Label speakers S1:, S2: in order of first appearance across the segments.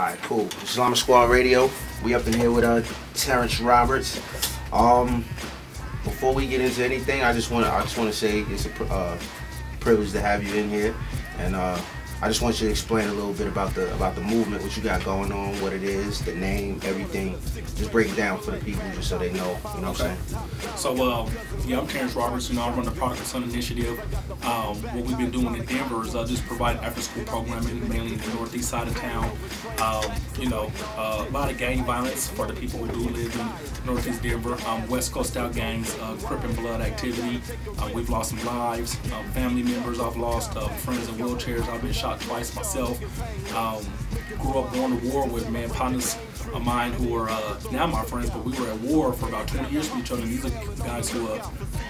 S1: Alright, cool. This is Lama Squad Radio. We up in here with Terrance Roberts. Before we get into anything, I just want to say it's a privilege to have you in here, and I just want you to explain a little bit about the movement, what you got going on, what it is, the name, everything. Just break it down for the people, just so they know. You know what I'm saying?
S2: So, yeah, I'm Terrance Roberts. I run the Product Son Initiative. What we've been doing in Denver is just provide after-school programming, mainly in the northeast side of town. A lot of gang violence for the people who do live in northeast Denver. West Coast style gangs, crip and blood activity. We've lost some lives, family members I've lost, friends in wheelchairs. I've been shot twice myself. Grew up going to war with partners of mine who are now my friends, but we were at war for about 20 years with each other. And these are guys who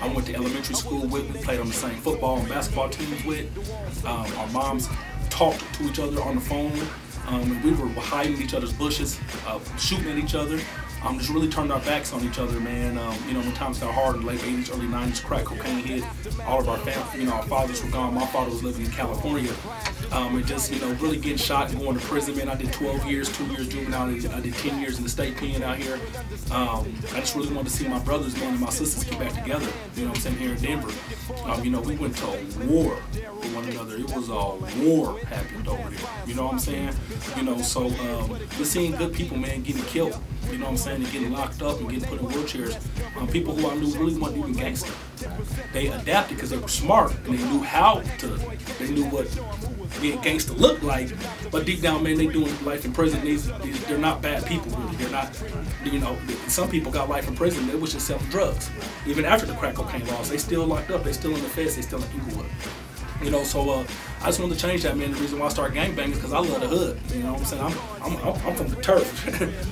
S2: I went to elementary school with. We played on the same football and basketball teams with. Our moms talked to each other on the phone. And we were hiding in each other's bushes, shooting at each other. Just really turned our backs on each other, man. When times got hard in the late 80s, early 90s, crack cocaine hit. All of our family, our fathers were gone. My father was living in California. And just, really getting shot and going to prison, man. I did 12 years, 2 years juvenile. I did 10 years in the state pen out here. I just really wanted to see my brothers, man, and my sisters get back together. You know what I'm saying, here in Denver. We went to a war with one another. It was a war happened over there. You know what I'm saying? So we're seeing good people, man, getting killed. You know what I'm saying? And getting locked up and getting put in wheelchairs. People who I knew really weren't even gangster. They adapted because they were smart and they knew they knew what being gangster looked like. But deep down, man, they doing life in prison. They're not bad people, really. They're not, some people got life in prison. They was just selling drugs. Even after the crack cocaine laws, they still locked up. They still in the feds. They still in Inglewood. So I just wanted to change that, man. The reason why I started gangbanging is because I love the hood. You know what I'm saying? I'm from the turf.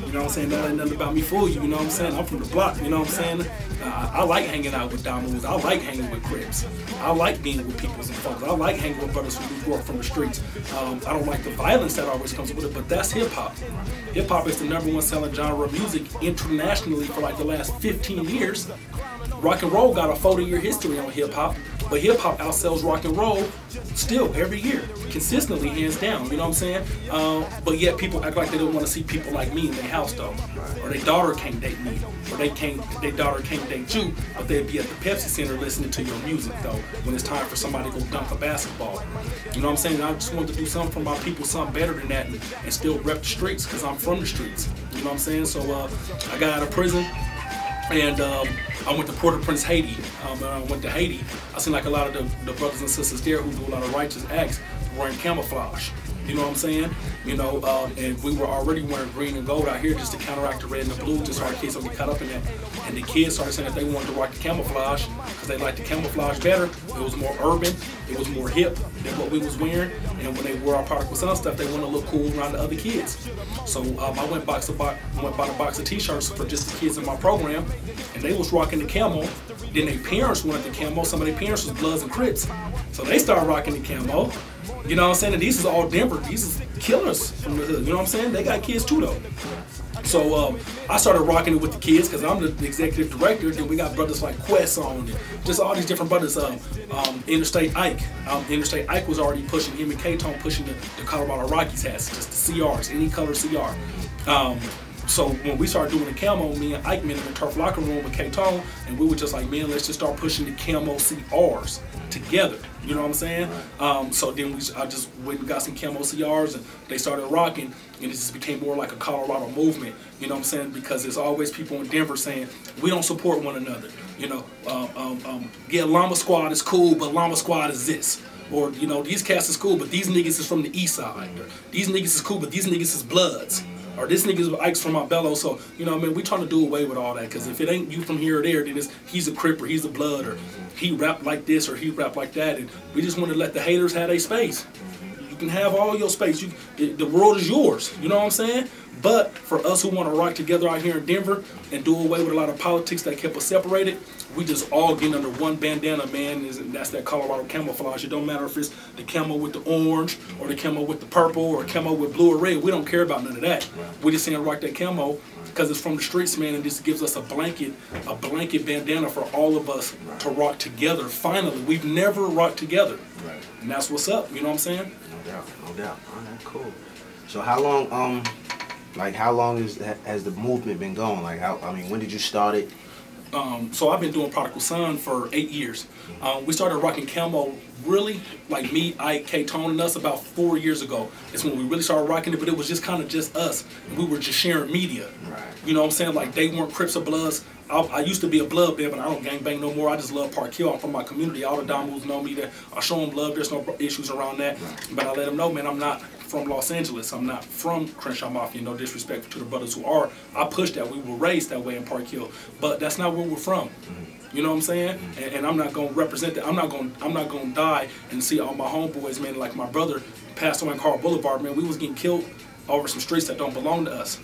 S2: You know what I'm saying? Don't let nothing about me fool you. You know what I'm saying? I'm from the block. You know what I'm saying? I like hanging out with dominoes. I like hanging with crips. I like being with people and folks. I like hanging with brothers who grew up from the streets. I don't like the violence that always comes with it, but that's hip hop. Hip hop is the #1 selling genre of music internationally for like the last 15 years. Rock and roll got a 40-year history on hip hop, but hip hop outsells rock and roll still every year, consistently, hands down. You know what I'm saying? But yet people act like they don't want to see people like me in their house though, or their daughter can't date me, or their daughter can't date you, but they'd be at the Pepsi Center listening to your music though when it's time for somebody to go dunk a basketball. You know what I'm saying? I just wanted to do something for my people, something better than that, and still rep the streets because I'm from the streets. You know what I'm saying? So I got out of prison. And I went to Port-au-Prince, Haiti. I went to Haiti. I seen like a lot of the brothers and sisters there who do a lot of righteous acts wearing camouflage. You know what I'm saying? And we were already wearing green and gold out here just to counteract the red and the blue, just so our kids don't get caught up in that. And the kids started saying that they wanted to rock the camouflage because they liked the camouflage better. It was more urban, it was more hip than what we was wearing. And when they wore our Product Son stuff, they wanted to look cool around the other kids. So I went bought a box of t-shirts for just the kids in my program, and they was rocking the camo. Then their parents wanted the camo. Some of their parents was Bloods and Crips, so they started rocking the camo. You know what I'm saying? And these is all Denver. These is killers from the hood. You know what I'm saying? They got kids too though. So I started rocking it with the kids because I'm the executive director. Then we got brothers like Quest on it. Just all these different brothers. Interstate Ike. Interstate Ike was already pushing, him and K-Tone pushing the Colorado Rockies hats, just the CRs, any color CR. So when we started doing the camo, me and Ike met in the turf locker room with K-Tone, and we were just like, man, let's just start pushing the camo CRs together. You know what I'm saying? So then I just went and got some camo CRs, and they started rocking, and it just became more like a Colorado movement. You know what I'm saying? Because there's always people in Denver saying, we don't support one another. Yeah, Lama Squad is cool, but Lama Squad is this. Or, these cats is cool, but these niggas is from the east side. Or, these niggas is cool, but these niggas is Bloods. Or this nigga's Ike's from Marbello, so, we trying to do away with all that, because if it ain't you from here or there, then he's a Crip, or he's a Blood, or he rap like this, or he rap like that, and we just want to let the haters have their space. You can have all your space. The world is yours, you know what I'm saying? But for us who want to rock together out here in Denver and do away with a lot of politics that kept us separated, we just all get under one bandana, man, and that's that Colorado camouflage. It don't matter if it's the camo with the orange, or the camo with the purple, or camo with blue or red. We don't care about none of that. We just saying rock that camo because it's from the streets, man, and this gives us a blanket bandana for all of us to rock together. Finally, we've never rocked together, and that's what's up. You know what I'm saying?
S1: No doubt, no doubt. All right, cool. So how long like how long has the movement been going? Like I mean, when did you start it?
S2: So I've been doing Prodigal Son for 8 years. We started rocking Camo really, like me, Ike, K-Tone, and us about 4 years ago. It's when we really started rocking it, but it was just kind of just us. And we were just sharing media.
S1: Right.
S2: You know what I'm saying? Like they weren't Crips or Bloods. I used to be a blood man, but I don't gangbang no more. I just love Park Hill. I'm from my community. All the Domos know me. That I show them love. There's no issues around that.
S1: Right.
S2: But I let them know, man, I'm not from Los Angeles. I'm not from Crenshaw Mafia. No disrespect to the brothers who are. I push that. We were raised that way in Park Hill, but that's not where we're from. You know what I'm saying? And I'm not gonna represent that. I'm not gonna die and see all my homeboys, man. Like my brother passed away in Carl Boulevard, man. We was getting killed over some streets that don't belong to us.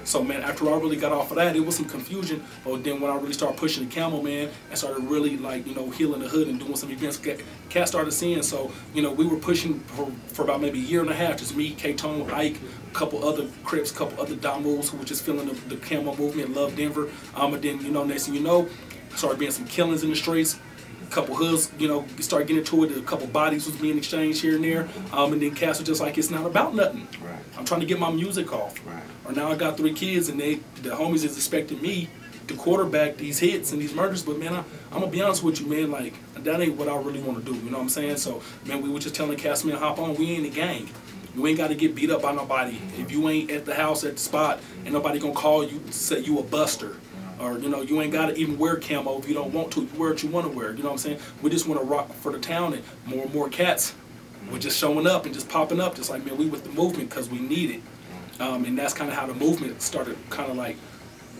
S2: So man, after I really got off of that, it was some confusion. But then when I really started pushing the Camo, man, and started really like, you know, healing the hood and doing some events, cats started seeing. So, you know, we were pushing for about maybe a year and a half, just me, K-Tone, Ike, a couple other Crips, a couple other Domos who were just feeling the Camo movement, love Denver. And then, you know, next thing you know, started being some killings in the streets. A couple hoods, you know, started getting into it. A couple bodies was being exchanged here and there. And then cats were just like, it's not about nothing.
S1: Right.
S2: I'm trying to get my music off.
S1: Right.
S2: Or now I got 3 kids and the homies is expecting me to quarterback these hits and these murders. But man, I'm gonna be honest with you, man, like that ain't what I really want to do. You know what I'm saying? So man, we were just telling cats, man, hop on. We ain't a gang. You ain't got to get beat up by nobody. If you ain't at the house at the spot, ain't nobody gonna call you say you a buster. Or, you know, you ain't got to even wear camo if you don't want to. You wear what you want to wear. You know what I'm saying? We just want to rock for the town, and more cats were just showing up and just popping up. Just like, man, we with the movement because we need it. And that's kind of how the movement started kind of like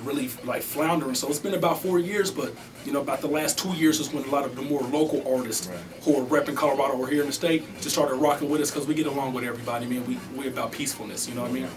S2: really like floundering. So it's been about 4 years, but, you know, about the last 2 years is when a lot of the more local artists who are repping Colorado or here in the state just started rocking with us because we get along with everybody, man. We about peacefulness, you know what I mean?